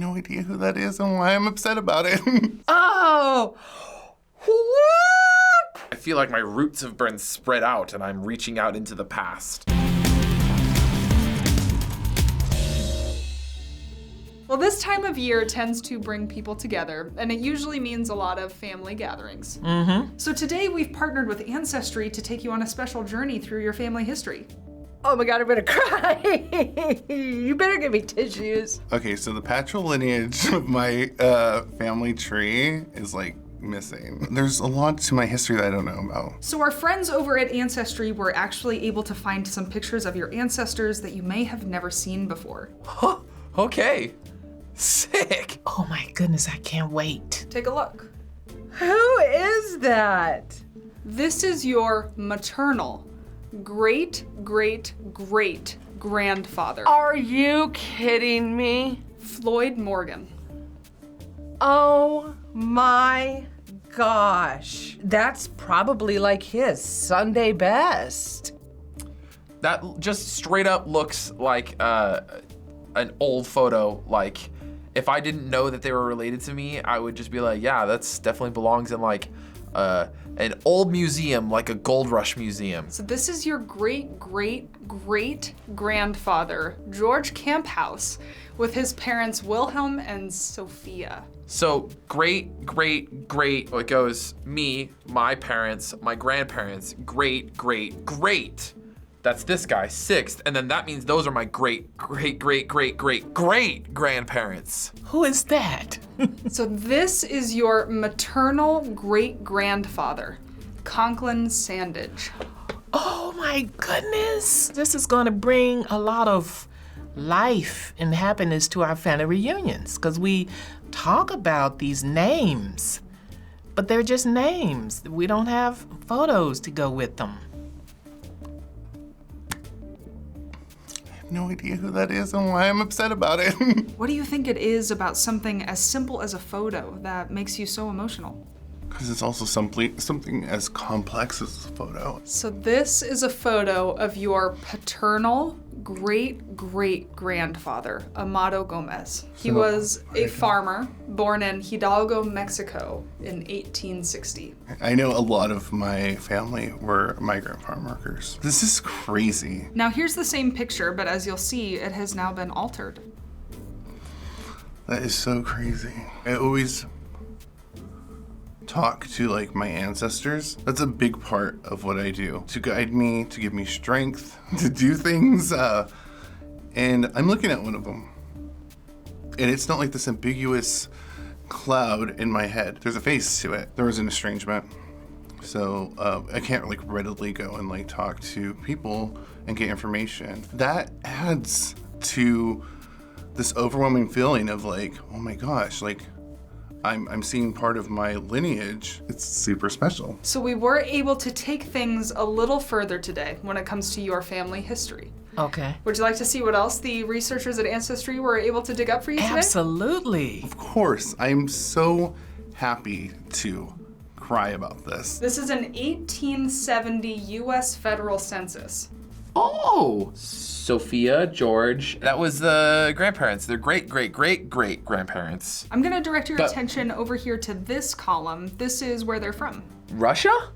no idea who that is and why I'm upset about it. Oh, what? I feel like my roots have been spread out and I'm reaching out into the past. Well, this time of year tends to bring people together, and it usually means a lot of family gatherings. Mm-hmm. So today we've partnered with Ancestry to take you on a special journey through your family history. Oh my God, I'm gonna cry. You better give me tissues. Okay, so the patrilineage of my family tree is like missing. There's a lot to my history that I don't know about. So our friends over at Ancestry were actually able to find some pictures of your ancestors that you may have never seen before. Huh, okay. Sick. Oh my goodness, I can't wait. Take a look. Who is that? This is your maternal great-great-great-grandfather, Are you kidding me? Floyd Morgan. Oh my gosh. That's probably like his Sunday best. That just straight up looks like an old photo. Like, if I didn't know that they were related to me, I would just be like, yeah, that's definitely belongs in like an old museum, like a gold rush museum. So this is your great-great-great-grandfather, George Camphouse, with his parents Wilhelm and Sophia. So great, well, it goes me, my parents, my grandparents, great. That's this guy, sixth, and then that means those are my great grandparents. Who is that? So this is your maternal great-grandfather, Conklin Sandage. Oh my goodness. This is gonna bring a lot of life and happiness to our family reunions because we talk about these names, but they're just names. We don't have photos to go with them. No idea who that is and why I'm upset about it. What do you think it is about something as simple as a photo that makes you so emotional? Because it's also something as complex as a photo. So this is a photo of your paternal great-great-grandfather, Amado Gomez. He was a farmer born in Hidalgo, Mexico in 1860. I know a lot of my family were migrant farm workers. This is crazy. Now here's the same picture, but as you'll see, it has now been altered. That is so crazy. I always talk to like my ancestors. That's a big part of what I do, to guide me, to give me strength, to do things. And I'm looking at one of them. And it's not like this ambiguous cloud in my head. There's a face to it. There was an estrangement. So I can't like readily go and like talk to people and get information. That adds to this overwhelming feeling of like, oh my gosh, like I'm seeing part of my lineage. It's super special. So we were able to take things a little further today when it comes to your family history. Okay. Would you like to see what else the researchers at Ancestry were able to dig up for you today? Absolutely. Of course, I'm so happy to cry about this. This is an 1870 U.S. federal census. Oh, Sophia, George. That was the grandparents. Their great-great-great-great-grandparents. I'm gonna direct your But- attention over here to this column. This is where they're from. Russia?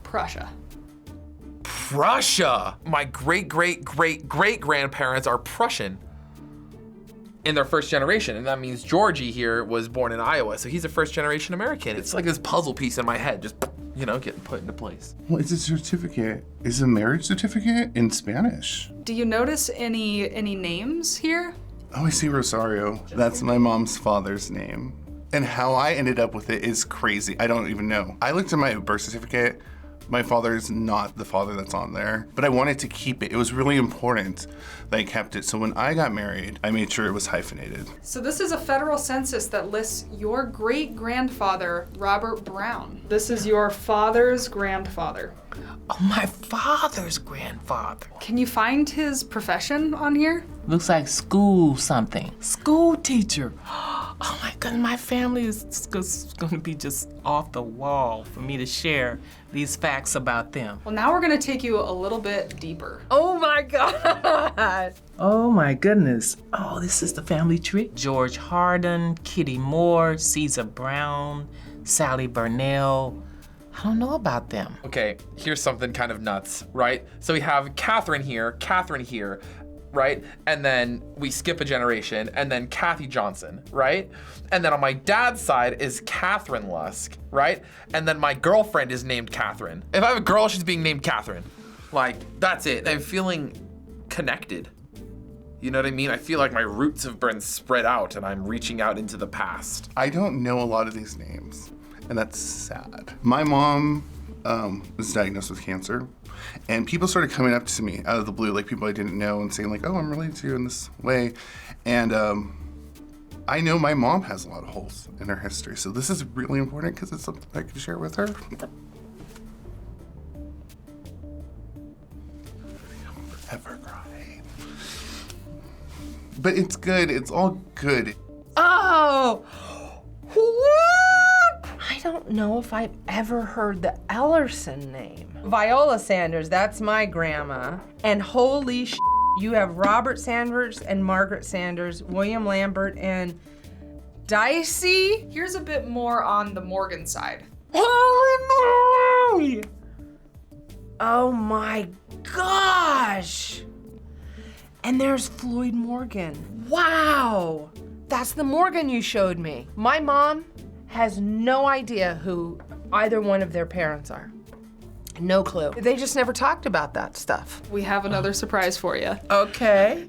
Prussia. Prussia! My great-great-great-great-grandparents are Prussian in their first generation, and that means Georgie here was born in Iowa, so he's a first-generation American. It's like this puzzle piece in my head, just, you know, getting put into place. Well, it's a certificate. It's a marriage certificate in Spanish. Do you notice any names here? Oh, I see Rosario. That's my mom's father's name. And how I ended up with it is crazy. I don't even know. I looked at my birth certificate. My father is not the father that's on there, but I wanted to keep it. It was really important that I kept it. So when I got married, I made sure it was hyphenated. So this is a federal census that lists your great-grandfather, Robert Brown. This is your father's grandfather. Oh, my father's grandfather. Can you find his profession on here? Looks like school something. School teacher. Oh my goodness, my family is going to be just off the wall for me to share these facts about them. Well, now we're gonna take you a little bit deeper. Oh my God. Oh my goodness. Oh, this is the family tree. George Hardin, Kitty Moore, Caesar Brown, Sally Burnell. I don't know about them. Okay, here's something kind of nuts, right? So we have Catherine here, right? And then we skip a generation, and then Kathy Johnson, right? And then on my dad's side is Catherine Lusk, right? And then my girlfriend is named Catherine. If I have a girl, she's being named Catherine. Like, that's it. I'm feeling connected. You know what I mean? I feel like my roots have been spread out and I'm reaching out into the past. I don't know a lot of these names, and that's sad. My mom was diagnosed with cancer, and people started coming up to me out of the blue, like people I didn't know, and saying like, oh, I'm related to you in this way. And I know my mom has a lot of holes in her history, so this is really important because it's something I can share with her. Ever cry. But it's good, it's all good. Oh, what? I don't know if I've ever heard the Ellerson name. Viola Sanders, that's my grandma. And holy sh**, you have Robert Sanders and Margaret Sanders, William Lambert and Dicey. Here's a bit more on the Morgan side. Holy moly! Oh my gosh! And there's Floyd Morgan. Wow! That's the Morgan you showed me. My mom has no idea who either one of their parents are. No clue. They just never talked about that stuff. We have another surprise for you. Okay.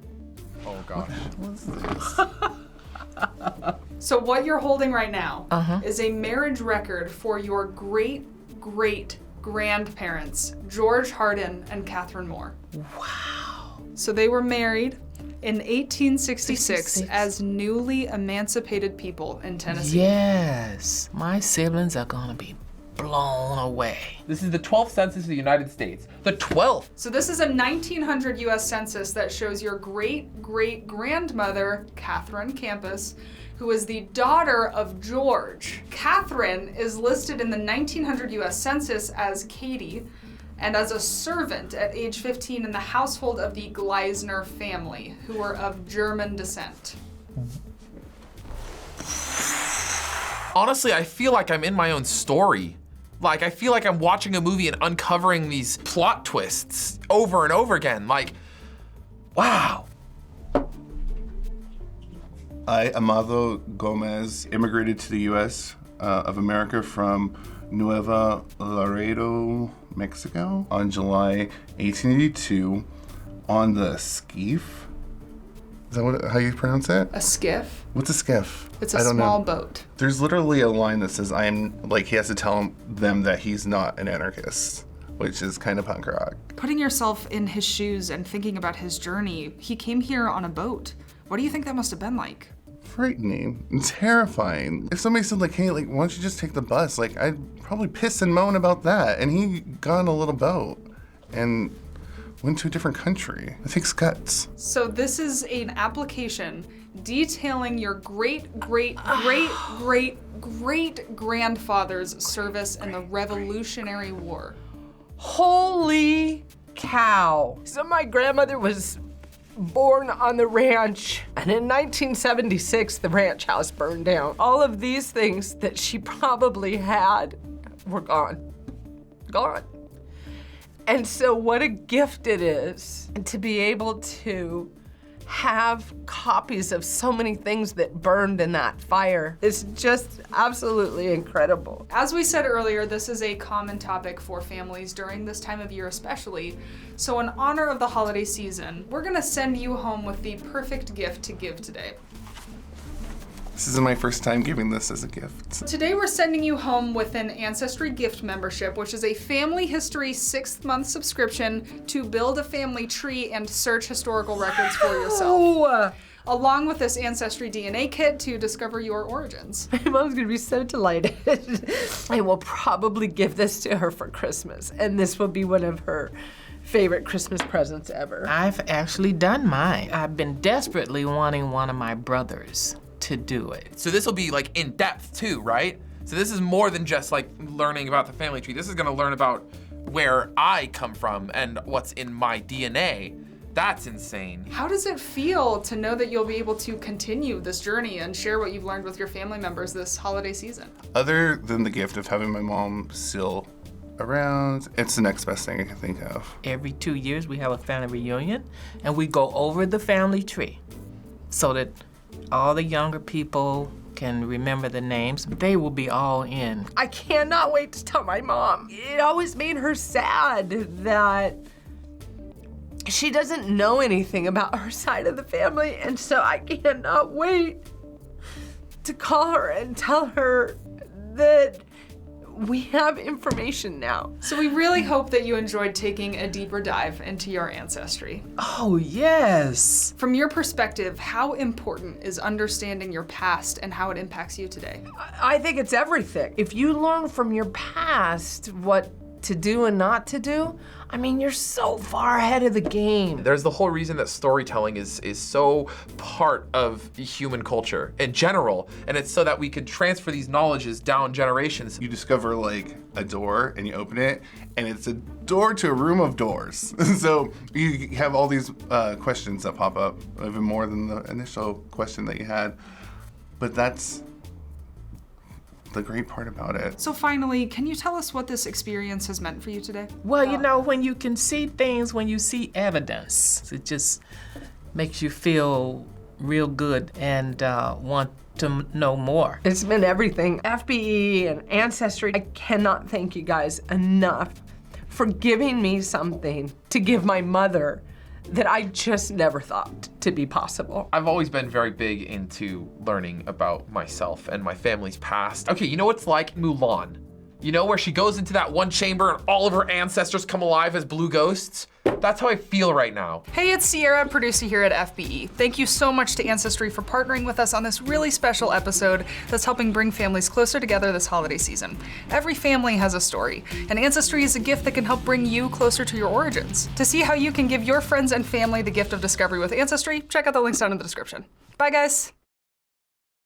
Oh gosh. So what you're holding right now is a marriage record for your great-great-grandparents, George Hardin and Catherine Moore. Wow. So they were married in 1866 as newly emancipated people in Tennessee. Yes, my siblings are gonna be blown away. This is the 12th census of the United States. The 12th! So this is a 1900 US census that shows your great-great-grandmother, Catherine Campus, who is the daughter of George. Catherine is listed in the 1900 US census as Katie and as a servant at age 15 in the household of the Gleisner family, who were of German descent. Honestly, I feel like I'm in my own story. Like, I feel like I'm watching a movie and uncovering these plot twists over and over again. Like, wow. I, Amado Gomez, immigrated to the U.S. Of America from Nueva Laredo, Mexico, on July 1882 on the skiff. Is that how you pronounce it? A skiff? What's a skiff? It's a small boat. There's literally a line that says, he has to tell them that he's not an anarchist, which is kind of punk rock. Putting yourself in his shoes and thinking about his journey, he came here on a boat. What do you think that must have been like? Frightening and terrifying. If somebody said hey, why don't you just take the bus? I'd probably piss and moan about that. And he got on a little boat and went to a different country. It takes guts. So this is an application detailing your great-great-great-great-grandfather's service in the Revolutionary War. Holy cow. So my grandmother was born on the ranch, and in 1976, the ranch house burned down. All of these things that she probably had were gone. Gone. And so what a gift it is to be able to have copies of so many things that burned in that fire. It's just absolutely incredible. As we said earlier, this is a common topic for families during this time of year especially. So in honor of the holiday season, we're gonna send you home with the perfect gift to give today. This is my first time giving this as a gift. Today we're sending you home with an Ancestry gift membership, which is a family history 6-month subscription to build a family tree and search historical records for yourself. Along with this AncestryDNA kit to discover your origins. My mom's gonna be so delighted. I will probably give this to her for Christmas, and this will be one of her favorite Christmas presents ever. I've actually done mine. I've been desperately wanting one of my brothers to do it. So this will be like in depth too, right? So this is more than just like learning about the family tree. This is gonna learn about where I come from and what's in my DNA. That's insane. How does it feel to know that you'll be able to continue this journey and share what you've learned with your family members this holiday season? Other than the gift of having my mom still around, it's the next best thing I can think of. Every 2 years, we have a family reunion, and we go over the family tree so that all the younger people can remember the names. They will be all in. I cannot wait to tell my mom. It always made her sad that she doesn't know anything about her side of the family, and so I cannot wait to call her and tell her that we have information now. So we really hope that you enjoyed taking a deeper dive into your ancestry. Oh, yes. From your perspective, how important is understanding your past and how it impacts you today? I think it's everything. If you learn from your past what to do and not to do, I mean, you're so far ahead of the game. There's the whole reason that storytelling is so part of human culture in general, and it's so that we could transfer these knowledges down generations. You discover like a door and you open it, and it's a door to a room of doors. So you have all these questions that pop up, even more than the initial question that you had. But that's the great part about it. So finally, can you tell us what this experience has meant for you today? Well, you know, when you can see things, when you see evidence, it just makes you feel real good and want to know more. It's been everything. FBE and Ancestry, I cannot thank you guys enough for giving me something to give my mother that I just never thought to be possible. I've always been very big into learning about myself and my family's past. Okay, you know what's like Mulan? You know, where she goes into that one chamber and all of her ancestors come alive as blue ghosts? That's how I feel right now. Hey, it's Sierra, producer here at FBE. Thank you so much to Ancestry for partnering with us on this really special episode that's helping bring families closer together this holiday season. Every family has a story, and Ancestry is a gift that can help bring you closer to your origins. To see how you can give your friends and family the gift of discovery with Ancestry, check out the links down in the description. Bye, guys.